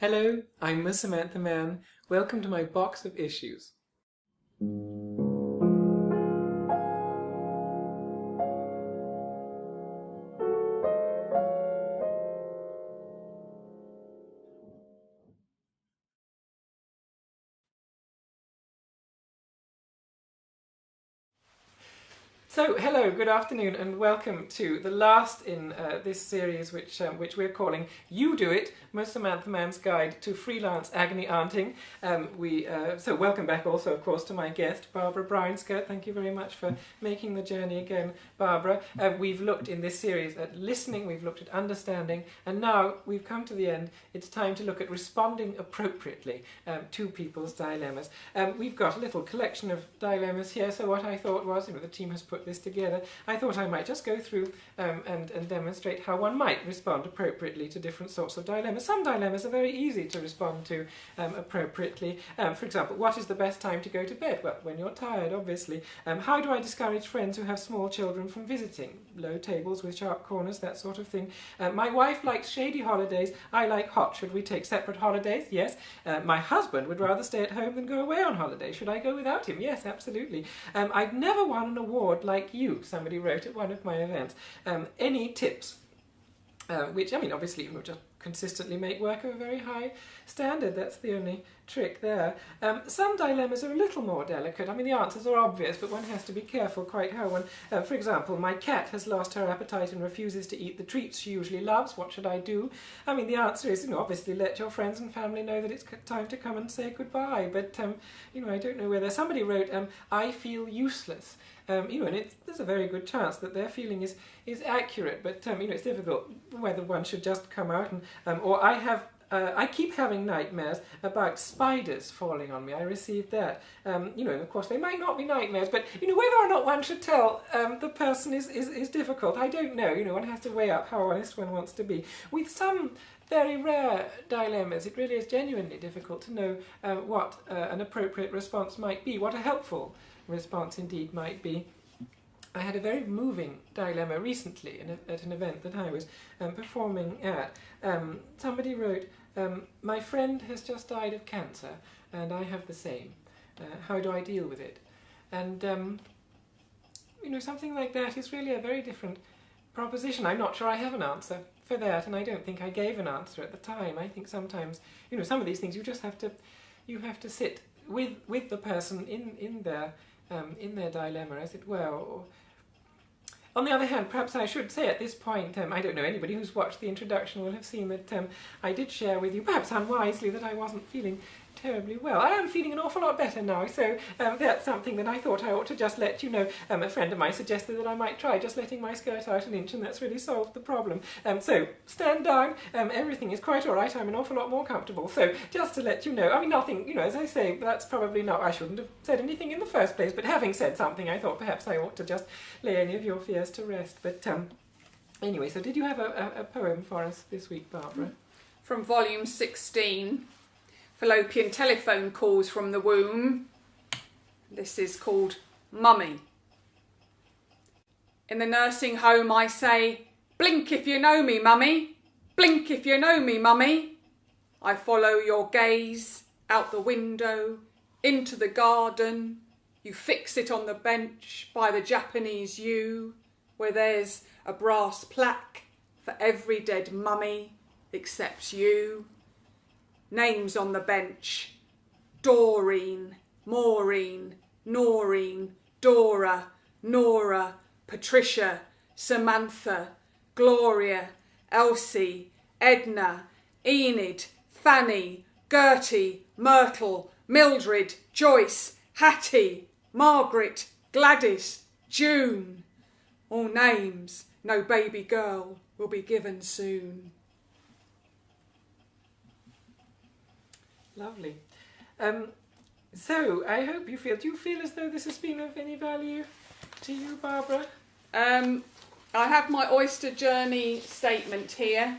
Hello, I'm Miss Samantha Mann. Welcome to my box of issues. So, hello, good afternoon, and welcome to the last in this series, which we're calling "You Do It: Miss Samantha Mann's Guide to Freelance Agony Aunting." So welcome back, also, of course, to my guest, Barbara Brownskirt. Thank you very much for making the journey again, Barbara. We've looked in this series at listening, we've looked at understanding, and now we've come to the end. It's time to look at responding appropriately to people's dilemmas. We've got a little collection of dilemmas here. So what I thought was, the team has put this together, I thought I might just go through and demonstrate how one might respond appropriately to different sorts of dilemmas. Some dilemmas are very easy to respond to appropriately. For example, what is the best time to go to bed? Well, when you're tired, obviously. How do I discourage friends who have small children from visiting? Low tables with sharp corners, that sort of thing. My wife likes shady holidays. I like hot. Should we take separate holidays? Yes. My husband would rather stay at home than go away on holiday. Should I go without him? Yes, absolutely. I've never won an award like you, somebody wrote at one of my events. Any tips? Which, obviously, we'll just consistently make work of a very high standard. That's the only trick there. Some dilemmas are a little more delicate. The answers are obvious, but one has to be careful quite how one... for example, my cat has lost her appetite and refuses to eat the treats she usually loves. What should I do? The answer is, obviously let your friends and family know that it's time to come and say goodbye. But, I don't know whether... Somebody wrote, I feel useless. And there's a very good chance that their feeling is accurate, but it's difficult whether one should just come out and or I keep having nightmares about spiders falling on me. I received that. And of course they might not be nightmares, but whether or not one should tell the person is difficult. I don't know. One has to weigh up how honest one wants to be. With some very rare dilemmas, it really is genuinely difficult to know what an appropriate response might be, what a helpful response indeed might be. I had a very moving dilemma recently at an event that I was performing at. Somebody wrote, my friend has just died of cancer and I have the same. How do I deal with it? And something like that is really a very different proposition. I'm not sure I have an answer for that, and I don't think I gave an answer at the time. I think sometimes, some of these things you just have to sit with the person in their dilemma, as it were. On the other hand, perhaps I should say at this point, I don't know, anybody who's watched the introduction will have seen that I did share with you, perhaps unwisely, that I wasn't feeling terribly well. I am feeling an awful lot better now, so that's something that I thought I ought to just let you know. A friend of mine suggested that I might try just letting my skirt out an inch, and that's really solved the problem. So stand down, everything is quite all right, I'm an awful lot more comfortable. So just to let you know, nothing, as I say, that's probably not, I shouldn't have said anything in the first place, but having said something, I thought perhaps I ought to just lay any of your fears to rest. But anyway, so did you have a poem for us this week, Barbara? From volume 16. Fallopian telephone calls from the womb. This is called Mummy. In the nursing home I say, blink if you know me, Mummy. Blink if you know me, Mummy. I follow your gaze out the window, into the garden. You fix it on the bench by the Japanese yew, where there's a brass plaque for every dead mummy except you. Names on the bench: Doreen, Maureen, Noreen, Dora, Nora, Patricia, Samantha, Gloria, Elsie, Edna, Enid, Fanny, Gertie, Myrtle, Mildred, Joyce, Hattie, Margaret, Gladys, June. All names, no baby girl will be given soon. Lovely. So I hope do you feel as though this has been of any value to you, Barbara? I have my Oyster Journey statement here,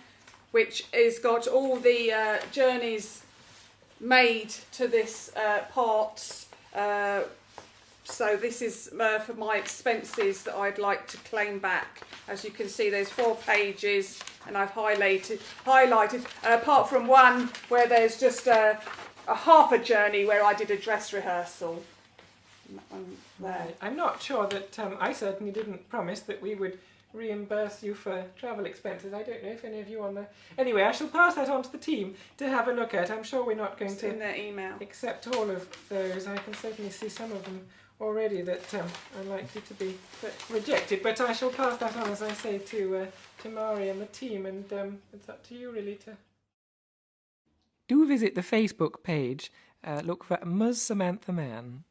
which has got all the journeys made to this parts So this is for my expenses that I'd like to claim back. As you can see, there's 4 pages, and I've highlighted, apart from one where there's just a half a journey where I did a dress rehearsal. There. I'm not sure that I certainly didn't promise that we would reimburse you for travel expenses. I don't know if any of you on there. Anyway, I shall pass that on to the team to have a look at. I'm sure we're not going to in their email accept all of those. I can certainly see some of them already that are likely to be rejected. But I shall pass that on, as I say, to Mari and the team, and it's up to you really to. Do visit the Facebook page. Look for Ms. Samantha Mann.